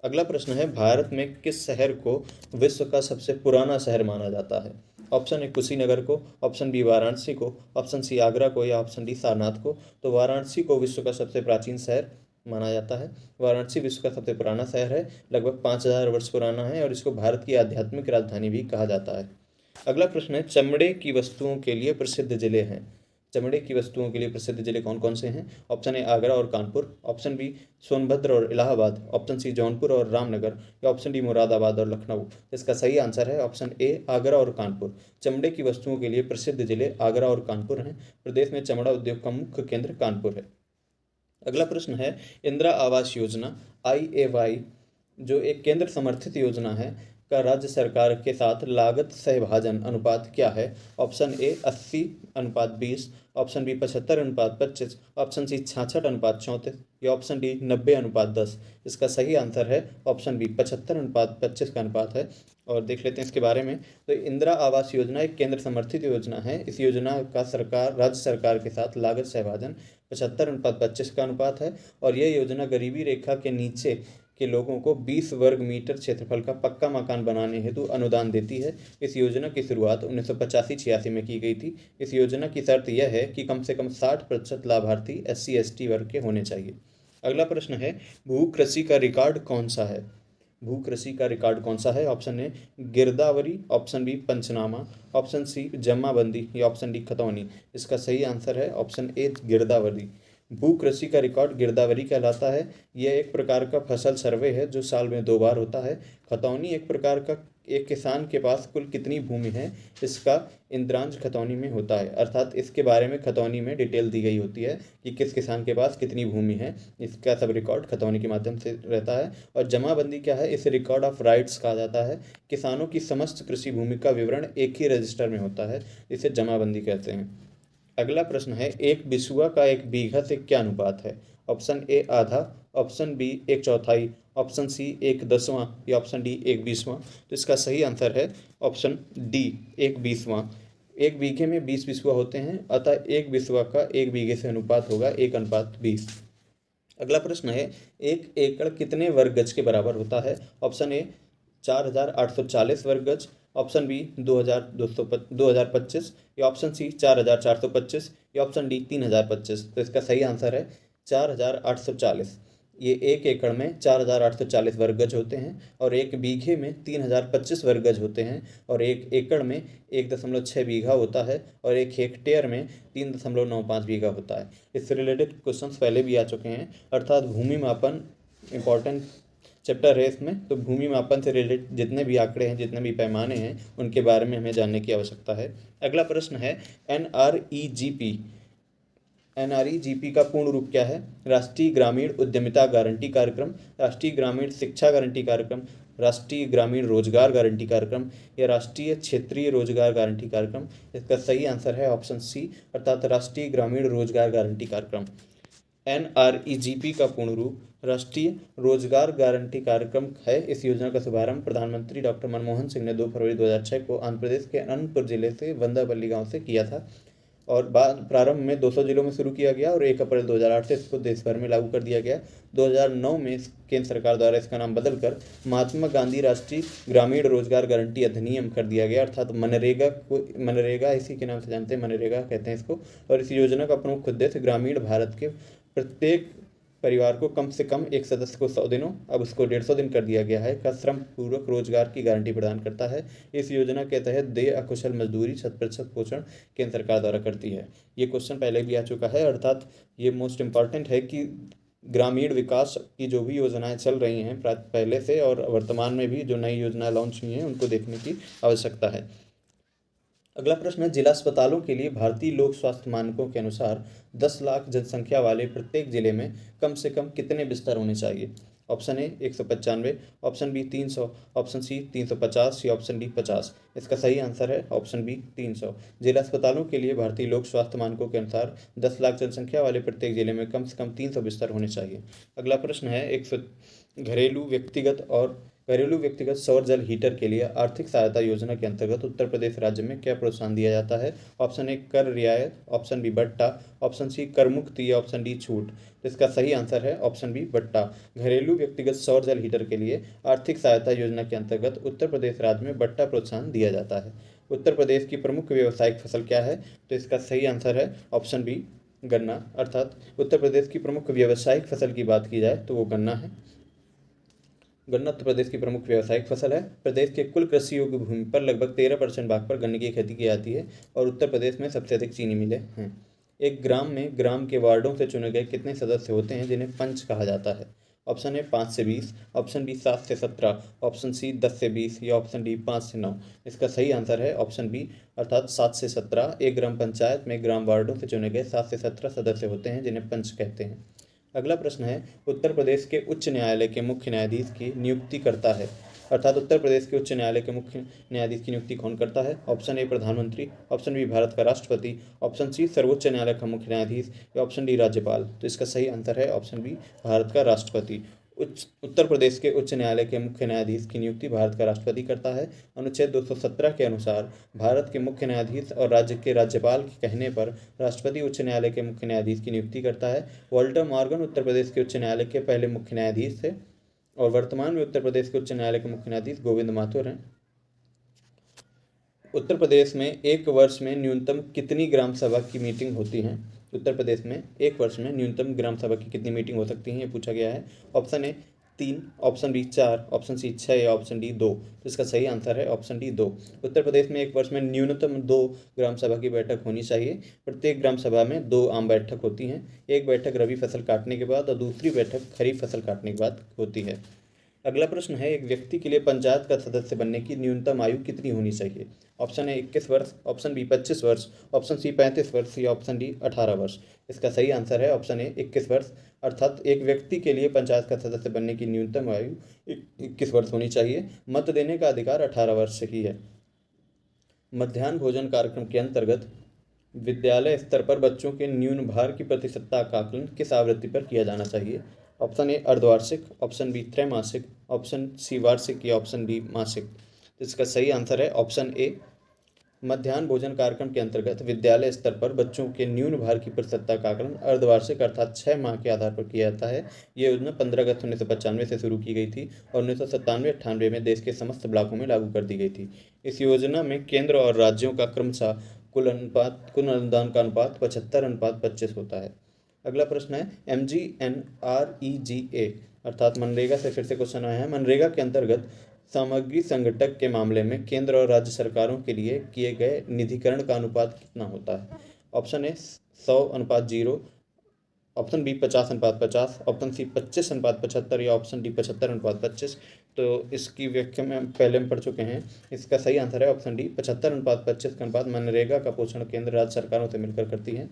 अगला प्रश्न है, भारत में किस शहर को विश्व का सबसे पुराना शहर माना जाता है? ऑप्शन ए कुशीनगर को, ऑप्शन बी वाराणसी को, ऑप्शन सी आगरा को, या ऑप्शन डी सारनाथ को। तो वाराणसी को विश्व का सबसे प्राचीन शहर माना जाता है। वाराणसी विश्व का सबसे पुराना शहर है, लगभग 5,000 वर्ष पुराना है और इसको भारत की आध्यात्मिक राजधानी भी कहा जाता है। अगला प्रश्न है, चमड़े की वस्तुओं के लिए प्रसिद्ध जिले हैं। चमड़े की वस्तुओं के लिए प्रसिद्ध जिले कौन कौन से हैं? ऑप्शन ए आगरा और कानपुर, ऑप्शन बी सोनभद्र और इलाहाबाद, ऑप्शन सी जौनपुर और रामनगर, या ऑप्शन डी मुरादाबाद और लखनऊ। इसका सही आंसर है ऑप्शन ए आगरा और कानपुर। चमड़े की वस्तुओं के लिए प्रसिद्ध जिले आगरा और कानपुर हैं। प्रदेश में चमड़ा उद्योग का मुख्य केंद्र कानपुर है। अगला प्रश्न है, इंदिरा आवास योजना IAY जो एक केंद्र समर्थित योजना है का राज्य सरकार के साथ लागत सहभाजन अनुपात क्या है? Option A 80:20, option B 75:25, option C 66:34, या ऑप्शन डी 90:10। इसका सही आंसर है ऑप्शन बी 75:25 का अनुपात है। और देख लेते हैं इसके बारे में। तो इंदिरा आवास योजना एक केंद्र समर्थित योजना है। इस योजना का राज्य सरकार के साथ लागत सहभाजन 75:25 का अनुपात है। और यह योजना गरीबी रेखा के नीचे के लोगों को 20 वर्ग मीटर क्षेत्रफल का पक्का मकान बनाने हेतु अनुदान देती है। इस योजना की शुरुआत 1985-86 में की गई थी। इस योजना की शर्त यह है कि कम से कम 60% लाभार्थी SC/ST वर्ग के होने चाहिए। अगला प्रश्न है, भू कृषि का रिकॉर्ड कौन सा है? भू कृषि का रिकॉर्ड कौन सा है? ऑप्शन ए गिरदावरी, ऑप्शन बी पंचनामा, ऑप्शन सी जमाबंदी, या ऑप्शन डी खतौनी। इसका सही आंसर है ऑप्शन ए गिरदावरी। भू कृषि का रिकॉर्ड गिरदावरी कहलाता है। यह एक प्रकार का फसल सर्वे है जो साल में 2 बार होता है। खतौनी एक प्रकार का एक किसान के पास कुल कितनी भूमि है इसका इंद्रांश खतौनी में होता है। अर्थात इसके बारे में खतौनी में डिटेल दी गई होती है कि किस किसान के पास कितनी भूमि है। इसका सब रिकॉर्ड खतौनी के माध्यम से रहता है। और जमाबंदी क्या है? इसे रिकॉर्ड ऑफ राइट्स कहा जाता है। किसानों की समस्त कृषि भूमि का विवरण एक ही रजिस्टर में होता है, इसे जमाबंदी कहते हैं। अगला प्रश्न है, एक बिसुआ का एक बीघा से क्या अनुपात है? ऑप्शन ए आधा, ऑप्शन बी एक चौथाई, ऑप्शन सी एक दसवां या ऑप्शन डी एक बीसवां। तो इसका सही आंसर है ऑप्शन डी, एक बीसवां। एक बीघे में 20 बिसुआ होते हैं, अतः एक बिसुआ का एक बीघे से अनुपात होगा 1:20। अगला प्रश्न है, एक एकड़ कितने वर्ग गज के बराबर होता है? ऑप्शन ए 4,840 वर्ग गज, ऑप्शन बी 2,225 या ऑप्शन सी 4,425 या ऑप्शन डी 3,025। तो इसका सही आंसर है 4,840। ये एक एकड़ में 4,840 वर्ग गज होते हैं और एक बीघे में 3,025 वर्ग गज होते हैं और एक एकड़ में 1.6 बीघा होता है और एक हेक्टेयर में 3.95 बीघा होता है। इससे रिलेटेड क्वेश्चंस पहले भी आ चुके हैं, अर्थात भूमि मापन इम्पॉर्टेंट चैप्टर है इसमें। तो भूमि मापन से रिलेटेड जितने भी आंकड़े हैं, जितने भी पैमाने हैं, उनके बारे में हमें जानने की आवश्यकता है। अगला प्रश्न है, एनआरईजीपी का पूर्ण रूप क्या है? राष्ट्रीय ग्रामीण उद्यमिता गारंटी कार्यक्रम, राष्ट्रीय ग्रामीण शिक्षा गारंटी कार्यक्रम, राष्ट्रीय ग्रामीण रोजगार गारंटी कार्यक्रम या राष्ट्रीय क्षेत्रीय रोजगार गारंटी कार्यक्रम। इसका सही आंसर है ऑप्शन सी, अर्थात राष्ट्रीय ग्रामीण रोजगार गारंटी कार्यक्रम। एनआरईजीपी का पूर्ण रूप राष्ट्रीय रोजगार गारंटी कार्यक्रम है। इस योजना का शुभारंभ प्रधानमंत्री डॉक्टर मनमोहन सिंह ने 2 फरवरी 2006 को आंध्र प्रदेश के अनंतपुर जिले से वंदापल्ली गांव से किया था और बाद प्रारंभ में 200 जिलों में शुरू किया गया और 1 अप्रैल 2008 से इसको देश भर में लागू कर दिया गया। 2009 में केंद्र सरकार द्वारा इसका नाम बदलकर महात्मा गांधी राष्ट्रीय ग्रामीण रोजगार गारंटी अधिनियम कर दिया गया, अर्थात मनरेगा इसी के नाम से जानते हैं, मनरेगा कहते हैं इसको। और इस योजना का प्रमुख उद्देश्य ग्रामीण भारत के प्रत्येक परिवार को कम से कम एक सदस्य को 100 दिनों, अब उसको 150 दिन कर दिया गया है, का श्रम पूर्वक रोजगार की गारंटी प्रदान करता है। इस योजना के तहत देय अकुशल मजदूरी 100% पोषण केंद्र सरकार द्वारा करती है। ये क्वेश्चन पहले भी आ चुका है, अर्थात ये मोस्ट इम्पॉर्टेंट है कि ग्रामीण विकास की जो भी योजनाएं चल रही हैं पहले से और वर्तमान में भी जो नई योजनाएं लॉन्च हुई हैं उनको देखने की आवश्यकता है। अगला प्रश्न है, जिला अस्पतालों के लिए भारतीय लोक स्वास्थ्य मानकों के अनुसार 10 लाख जनसंख्या वाले प्रत्येक जिले में कम से कम कितने बिस्तर होने चाहिए? Option A 195, option B 300, option C 350 या ऑप्शन डी 50। इसका सही आंसर है ऑप्शन बी 300। जिला अस्पतालों के लिए भारतीय लोक स्वास्थ्य मानकों के अनुसार 10 लाख जनसंख्या वाले प्रत्येक जिले में कम से कम 300 बिस्तर होने चाहिए। अगला प्रश्न है, घरेलू व्यक्तिगत सौर जल हीटर के लिए आर्थिक सहायता योजना के अंतर्गत उत्तर प्रदेश राज्य में क्या प्रोत्साहन दिया जाता है? ऑप्शन ए कर रियायत, ऑप्शन बी बट्टा, ऑप्शन सी कर मुक्ति या ऑप्शन डी छूट। तो इसका सही आंसर है ऑप्शन बी बट्टा। घरेलू व्यक्तिगत सौर जल हीटर के लिए आर्थिक सहायता योजना के अंतर्गत उत्तर प्रदेश राज्य में बट्टा प्रोत्साहन दिया जाता है। उत्तर प्रदेश की प्रमुख व्यावसायिक फसल क्या है? तो इसका सही आंसर है ऑप्शन बी गन्ना, अर्थात उत्तर प्रदेश की प्रमुख व्यावसायिक फसल की बात की जाए तो वो गन्ना है। गन्ना उत्तर प्रदेश की प्रमुख व्यावसायिक फसल है। प्रदेश के कुल कृषि योग्य भूमि पर लगभग 13% भाग पर गन्ने की खेती की जाती है और उत्तर प्रदेश में सबसे अधिक चीनी मिलें हैं। एक ग्राम में ग्राम के वार्डों से चुने गए कितने सदस्य होते हैं जिन्हें पंच कहा जाता है? ऑप्शन ए 5 से 20, ऑप्शन बी 7 से 17, ऑप्शन सी 10 से 20 या ऑप्शन डी 5 से 9। इसका सही आंसर है ऑप्शन बी, अर्थात 7 से 17। एक ग्राम पंचायत में ग्राम वार्डों से चुने गए 7 से 17 सदस्य होते हैं जिन्हें पंच कहते हैं। अगला प्रश्न है, उत्तर प्रदेश के उच्च न्यायालय के मुख्य न्यायाधीश की नियुक्ति करता है, अर्थात उत्तर प्रदेश के उच्च न्यायालय के मुख्य न्यायाधीश की नियुक्ति कौन करता है? ऑप्शन ए प्रधानमंत्री, ऑप्शन बी भारत का राष्ट्रपति, ऑप्शन सी सर्वोच्च न्यायालय का मुख्य न्यायाधीश या ऑप्शन डी राज्यपाल। तो इसका सही आंसर है ऑप्शन बी भारत का राष्ट्रपति। उत्तर प्रदेश के उच्च न्यायालय के मुख्य न्यायाधीश की नियुक्ति भारत का राष्ट्रपति करता है। अनुच्छेद 217 के अनुसार भारत के मुख्य न्यायाधीश और राज्य के राज्यपाल के कहने पर राष्ट्रपति उच्च न्यायालय के मुख्य न्यायाधीश की नियुक्ति करता है। वॉल्टर मॉर्गन उत्तर प्रदेश के उच्च न्यायालय के पहले मुख्य न्यायाधीश थे और वर्तमान में उत्तर प्रदेश के उच्च न्यायालय के मुख्य न्यायाधीश गोविंद माथुर हैं। उत्तर प्रदेश में एक वर्ष में न्यूनतम कितनी ग्राम सभा की मीटिंग होती है? उत्तर प्रदेश में एक वर्ष में न्यूनतम ग्राम सभा की कितनी मीटिंग हो सकती है, ये पूछा गया है। Option A 3, option B 4, option C 6 या ऑप्शन डी 2। तो इसका सही आंसर है ऑप्शन डी 2। उत्तर प्रदेश में एक वर्ष में न्यूनतम 2 ग्राम सभा की बैठक होनी चाहिए। प्रत्येक ग्राम सभा में 2 आम बैठक होती हैं। एक बैठक रबी फसल काटने के बाद और दूसरी बैठक खरीफ फसल काटने के बाद होती है। अगला प्रश्न है, एक व्यक्ति के लिए पंचायत का सदस्य बनने की न्यूनतम आयु कितनी होनी चाहिए? ऑप्शन ए 21 वर्ष, ऑप्शन बी 25 वर्ष, ऑप्शन सी 35 वर्ष या ऑप्शन डी 18 वर्ष। इसका सही आंसर है ऑप्शन ए 21 वर्ष, अर्थात एक व्यक्ति के लिए पंचायत का सदस्य बनने की न्यूनतम आयु 21 वर्ष होनी चाहिए। मत देने का अधिकार 18 वर्ष से ही है। मध्याह्न भोजन कार्यक्रम के अंतर्गत विद्यालय स्तर पर बच्चों के न्यून भार की प्रतिशतता का आकलन किस आवृत्ति पर किया जाना चाहिए? ऑप्शन ए अर्धवार्षिक, ऑप्शन बी त्रैमासिक, ऑप्शन सी वार्षिक या ऑप्शन डी मासिक। तो इसका सही आंसर है ऑप्शन ए। मध्याह्न भोजन कार्यक्रम के अंतर्गत विद्यालय स्तर पर बच्चों के न्यून भार की प्रतिशतता का आकलन अर्धवार्षिक अर्थात 6 माह के आधार पर किया जाता है। ये योजना 15 अगस्त 1995 से शुरू की गई थी और 1997-98 में देश के समस्त ब्लॉकों में लागू कर दी गई थी। इस योजना में केंद्र और राज्यों का क्रमशः कुल अनुदान का अनुपात 75:25 होता है। अगला प्रश्न है MGNREGA अर्थात मनरेगा से फिर से क्वेश्चन आया है। मनरेगा के अंतर्गत सामग्री संगठक के मामले में केंद्र और राज्य सरकारों के लिए किए गए निधिकरण का अनुपात कितना होता है? Option A 100:0, option B 50:50, option C 25:75 या ऑप्शन डी 75:25। तो इसकी व्याख्या में पहले में पढ़ चुके हैं। इसका सही आंसर है ऑप्शन डी 75:25 का अनुपात मनरेगा का पोषण केंद्र राज्य सरकारों से मिलकर करती है।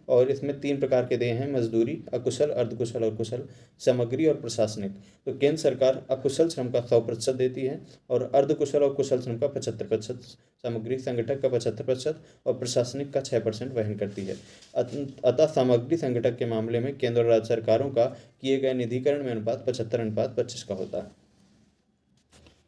और इसमें 3 प्रकार के देय हैं: मजदूरी, अकुशल, अर्धकुशल और कुशल, सामग्री और प्रशासनिक। तो केंद्र सरकार अकुशल श्रम का 100% देती है और अर्धकुशल और कुशल श्रम का 75%, सामग्री संगठक का 75% और प्रशासनिक का 6% वहन करती है। अतः सामग्री संगठक के मामले में केंद्र और राज्य सरकारों का किए गए निधिकरण में अनुपात 75:25 का होता है।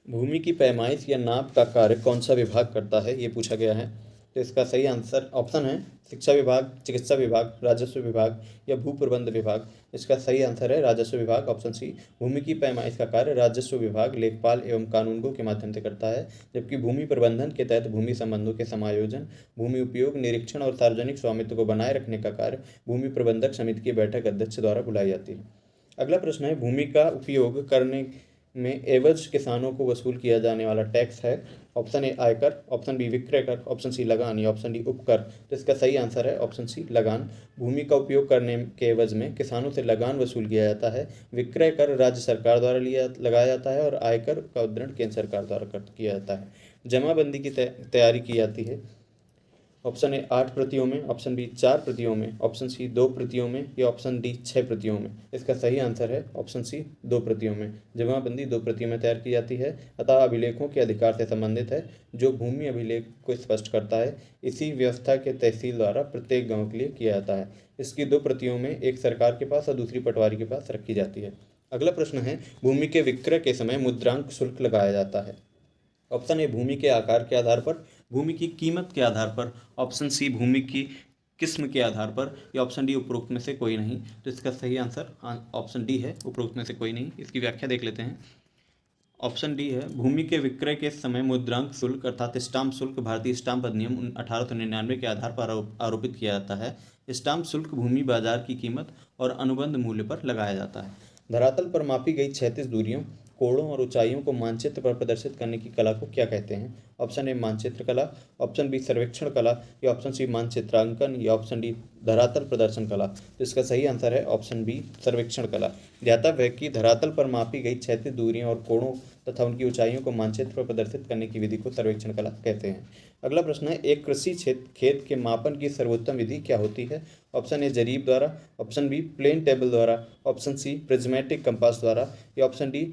भूमि की पैमाइश या नाप का कार्य कौन सा विभाग करता है, ये पूछा गया है। तो इसका सही आंसर ऑप्शन है शिक्षा विभाग, चिकित्सा विभाग, राजस्व विभाग या भू प्रबंध विभाग। इसका सही आंसर है राजस्व विभाग, ऑप्शन सी। भूमि की पैमाइश का कार्य राजस्व विभाग लेखपाल एवं कानूनगो के माध्यम से करता है, जबकि भूमि प्रबंधन के तहत भूमि संबंधों के समायोजन, भूमि उपयोग, निरीक्षण और सार्वजनिक स्वामित्व को बनाए रखने का कार्य भूमि प्रबंधक समिति की बैठक अध्यक्ष द्वारा बुलाई जाती है। अगला प्रश्न है भूमि का उपयोग करने में एवज किसानों को वसूल किया जाने वाला टैक्स है। ऑप्शन ए आयकर, ऑप्शन बी विक्रय कर, ऑप्शन सी लगान या ऑप्शन डी उपकर। तो इसका सही आंसर है ऑप्शन सी लगान। भूमि का उपयोग करने के एवज में किसानों से लगान वसूल किया जाता है। विक्रय कर राज्य सरकार द्वारा लगाया जाता है और आयकर का उद्धरण केंद्र सरकार द्वारा किया जाता है। जमाबंदी की तैयारी की जाती है। ऑप्शन ए 8 प्रतियों में, ऑप्शन बी 4 प्रतियों में, ऑप्शन सी 2 प्रतियों में या ऑप्शन डी 6 प्रतियों में। इसका सही आंसर है ऑप्शन सी 2 प्रतियों में। जमाबंदी 2 प्रतियों में तैयार की जाती है। अतः अभिलेखों के अधिकार से संबंधित है जो भूमि अभिलेख को स्पष्ट करता है। इसी व्यवस्था के तहसील द्वारा प्रत्येक गाँव के लिए किया जाता है। इसकी 2 प्रतियों में एक सरकार के पास और दूसरी पटवारी के पास रखी जाती है। अगला प्रश्न है भूमि के विक्रय के समय मुद्रांक शुल्क लगाया जाता है। ऑप्शन ए भूमि के आकार के आधार पर, भूमि की कीमत के आधार पर, ऑप्शन सी भूमि की किस्म के आधार पर या ऑप्शन डी उपरोक्त में से कोई नहीं। तो इसका सही आंसर ऑप्शन डी है, उपरोक्त में से कोई नहीं। इसकी व्याख्या देख लेते हैं। ऑप्शन डी है भूमि के विक्रय के समय मुद्रांक शुल्क अर्थात स्टाम्प शुल्क भारतीय स्टाम्प अधिनियम 1899 के आधार पर आरोपित किया जाता है। स्टाम्प शुल्क भूमि बाजार की कीमत और अनुबंध मूल्य पर लगाया जाता है। धरातल पर मापी गई 36 दूरियों, कोणों और ऊंचाइयों को मानचित्र पर प्रदर्शित करने की कला को क्या कहते हैं? ऑप्शन ए मानचित्र कला, ऑप्शन बी सर्वेक्षण कला या ऑप्शन सी मानचित्रांकन या ऑप्शन डी धरातल प्रदर्शन कला। तो इसका सही आंसर है ऑप्शन बी सर्वेक्षण कला। ध्यातव्य है कि धरातल पर मापी गई 36 दूरियों और कोणों तथा उनकी ऊंचाइयों को मानचित्र पर प्रदर्शित करने की विधि को सर्वेक्षण कला कहते हैं। अगला प्रश्न है एक कृषि खेत के मापन की सर्वोत्तम विधि क्या होती है? ऑप्शन ए जरीब द्वारा, ऑप्शन बी प्लेन टेबल द्वारा, ऑप्शन सी प्रिज्मेटिक कंपास द्वारा या ऑप्शन डी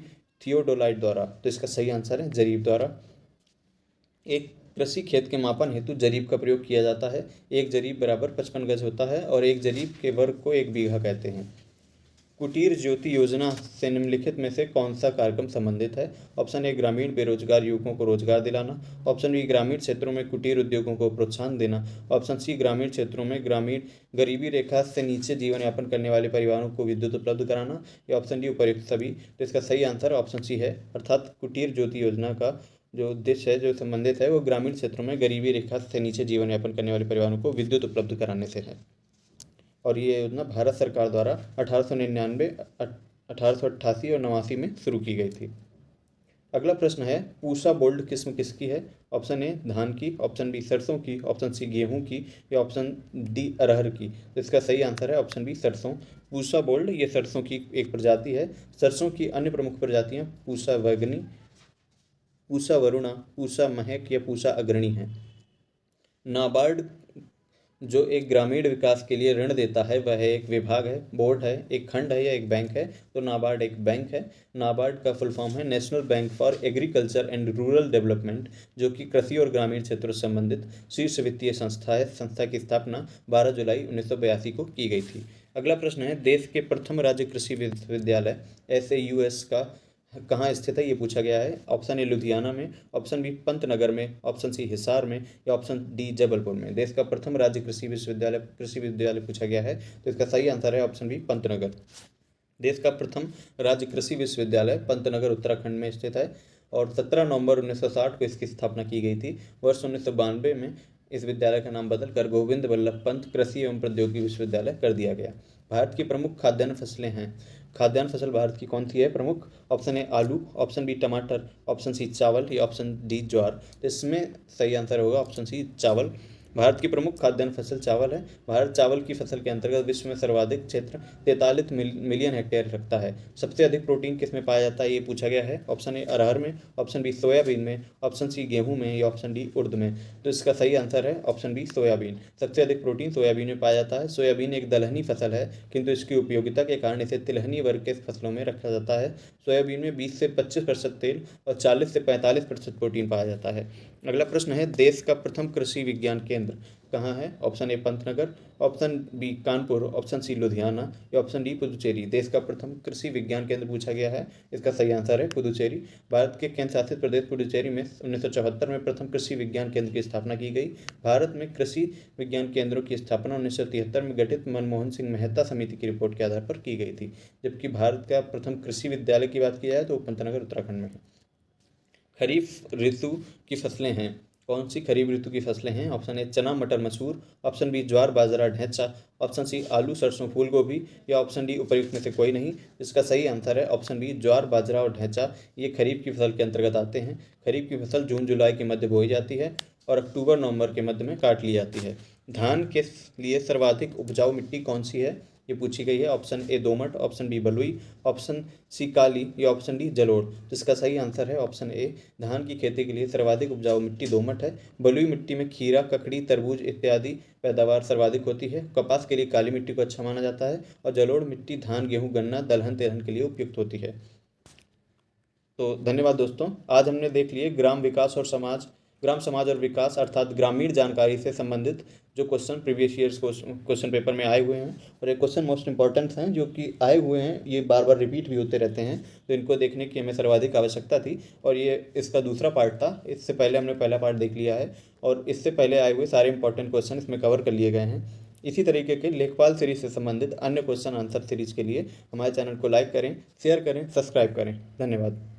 थियोडोलाइट द्वारा। तो इसका सही आंसर है जरीब द्वारा। एक कृषि खेत के मापन हेतु जरीब का प्रयोग किया जाता है। एक जरीब बराबर 55 गज होता है और एक जरीब के वर्ग को 1 बीघा कहते हैं। कुटीर ज्योति योजना से निम्नलिखित में से कौन सा कार्यक्रम संबंधित है? ऑप्शन ए ग्रामीण बेरोजगार युवकों को रोजगार दिलाना, ऑप्शन बी ग्रामीण क्षेत्रों में कुटीर उद्योगों को प्रोत्साहन देना, ऑप्शन सी ग्रामीण क्षेत्रों में ग्रामीण गरीबी रेखा से नीचे जीवन यापन करने वाले परिवारों को विद्युत उपलब्ध कराना या ऑप्शन डी उपर्युक्त सभी। तो इसका सही आंसर ऑप्शन सी है, अर्थात कुटीर ज्योति योजना का जो उद्देश्य है, जो संबंधित है, वो ग्रामीण क्षेत्रों में गरीबी रेखा से नीचे जीवन यापन करने वाले परिवारों को विद्युत उपलब्ध कराने से है। और ये योजना भारत सरकार द्वारा 1899, 1888 और 89 में शुरू की गई थी। अगला प्रश्न है पूसा बोल्ड किस्म किसकी है? ऑप्शन ए धान की, ऑप्शन बी सरसों की, ऑप्शन सी गेहूं की या ऑप्शन डी अरहर की। तो इसका सही आंसर है ऑप्शन बी सरसों। पूसा बोल्ड ये सरसों की एक प्रजाति है। सरसों की अन्य प्रमुख प्रजातियां पूसा वैगनी, पूसा वरुणा, पूसा महक या पूसा अग्रणी हैं। नाबार्ड जो एक ग्रामीण विकास के लिए ऋण देता है वह एक विभाग है, बोर्ड है, एक खंड है या एक बैंक है? तो नाबार्ड एक बैंक है। नाबार्ड का फुल फॉर्म है national bank for agriculture and rural development, जो कि कृषि और ग्रामीण क्षेत्रों से संबंधित शीर्ष वित्तीय संस्था है। संस्था की स्थापना 12 जुलाई 1982 को की गई थी। अगला प्रश्न है, देश के प्रथम राज्य कृषि विश्वविद्यालय SAUS का कहाँ स्थित है, ये पूछा गया है। ऑप्शन ए लुधियाना में, ऑप्शन बी पंतनगर में, ऑप्शन सी हिसार में या ऑप्शन डी जबलपुर में। देश का प्रथम राज्य कृषि विश्वविद्यालय पूछा गया है, तो इसका सही आंसर है ऑप्शन बी पंतनगर। देश का प्रथम राज्य कृषि विश्वविद्यालय पंतनगर उत्तराखंड में स्थित है और 17 नवंबर 1960 को इसकी स्थापना की गई थी। वर्ष 1992 में इस विद्यालय का नाम बदलकर गोविंद वल्लभ पंत कृषि एवं प्रौद्योगिकी विश्वविद्यालय कर दिया गया। भारत की प्रमुख खाद्यान्न फसलें हैं। खाद्यान्न फसल भारत की कौन सी है प्रमुख? ऑप्शन ए आलू, ऑप्शन बी टमाटर, ऑप्शन सी चावल या ऑप्शन डी ज्वार। तो इसमें सही आंसर होगा ऑप्शन सी चावल। भारत की प्रमुख खाद्यान्न फसल चावल है। भारत चावल की फसल के अंतर्गत विश्व में सर्वाधिक क्षेत्र 43 मिलियन हेक्टेयर रखता है। सबसे अधिक प्रोटीन किस में पाया जाता है, ये पूछा गया है। ऑप्शन ए अरहर में, ऑप्शन बी सोयाबीन में, ऑप्शन सी गेहूं में या ऑप्शन डी उर्द में। तो इसका सही आंसर है ऑप्शन बी सोयाबीन। सबसे अधिक प्रोटीन सोयाबीन में पाया जाता है। सोयाबीन एक दलहनी फसल है, किंतु इसकी उपयोगिता के कारण इसे तिलहनी वर्ग के फसलों में रखा जाता है। सोयाबीन में 20 से 25% तेल और 40 से 45% प्रोटीन पाया जाता है। अगला प्रश्न है, देश का प्रथम कृषि विज्ञान केंद्र कहाँ है? Option A Pantnagar, option B Kanpur, option C Ludhiana या ऑप्शन डी पुदुचेरी। देश का प्रथम कृषि विज्ञान केंद्र पूछा गया है, इसका सही आंसर है पुदुचेरी। भारत के केंद्र शासित प्रदेश पुदुचेरी में 1974 में प्रथम कृषि विज्ञान केंद्र की स्थापना की गई। भारत में कृषि विज्ञान केंद्रों की स्थापना 1973 में गठित मनमोहन सिंह मेहता समिति की रिपोर्ट के आधार पर की गई थी। जबकि भारत का प्रथम कृषि विद्यालय की बात की जाए तो पंतनगर उत्तराखंड में है। खरीफ ऋतु की फसलें हैं। कौन सी खरीफ ऋतु की फसलें हैं? ऑप्शन ए चना मटर मसूर, ऑप्शन बी ज्वार बाजरा ढैंचा, ऑप्शन सी आलू सरसों फूल गोभी या ऑप्शन डी उपर्युक्त में से कोई नहीं। इसका सही आंसर है ऑप्शन बी ज्वार बाजरा और ढैंचा। ये खरीफ की फसल के अंतर्गत आते हैं। खरीफ की फसल जून जुलाई के मध्य बोई जाती है और अक्टूबर नवंबर के मध्य में काट ली जाती है। धान के लिए सर्वाधिक उपजाऊ मिट्टी कौन सी है, ये पूछी गई है। ऑप्शन ए दोमट, ऑप्शन बी बलुई, ऑप्शन सी काली या ऑप्शन डी जलोढ़। तो इसका सही आंसर है ऑप्शन ए। धान की खेती के लिए सर्वाधिक उपजाऊ मिट्टी दोमट है। बलुई मिट्टी में खीरा, ककड़ी, तरबूज इत्यादि पैदावार सर्वाधिक होती है। कपास के लिए काली मिट्टी को अच्छा माना जाता है और जलोढ़ मिट्टी धान, गेहूं, गन्ना, दलहन तिलहन के लिए उपयुक्त होती है। तो धन्यवाद दोस्तों, आज हमने देख लिए ग्राम समाज और विकास अर्थात ग्रामीण जानकारी से संबंधित जो question previous years question paper में आए हुए हैं। और ये क्वेश्चन मोस्ट इंपॉर्टेंट हैं जो कि आए हुए हैं, ये बार बार रिपीट भी होते रहते हैं, तो इनको देखने की हमें सर्वाधिक आवश्यकता थी। और ये इसका दूसरा पार्ट था। इससे पहले हमने पहला पार्ट देख लिया है और इससे पहले आए हुए सारे इंपॉर्टेंट क्वेश्चन इसमें कवर कर लिए गए हैं। इसी तरीके के लेखपाल सीरीज से संबंधित अन्य क्वेश्चन आंसर सीरीज के लिए हमारे चैनल को लाइक करें, शेयर करें, सब्सक्राइब करें। धन्यवाद।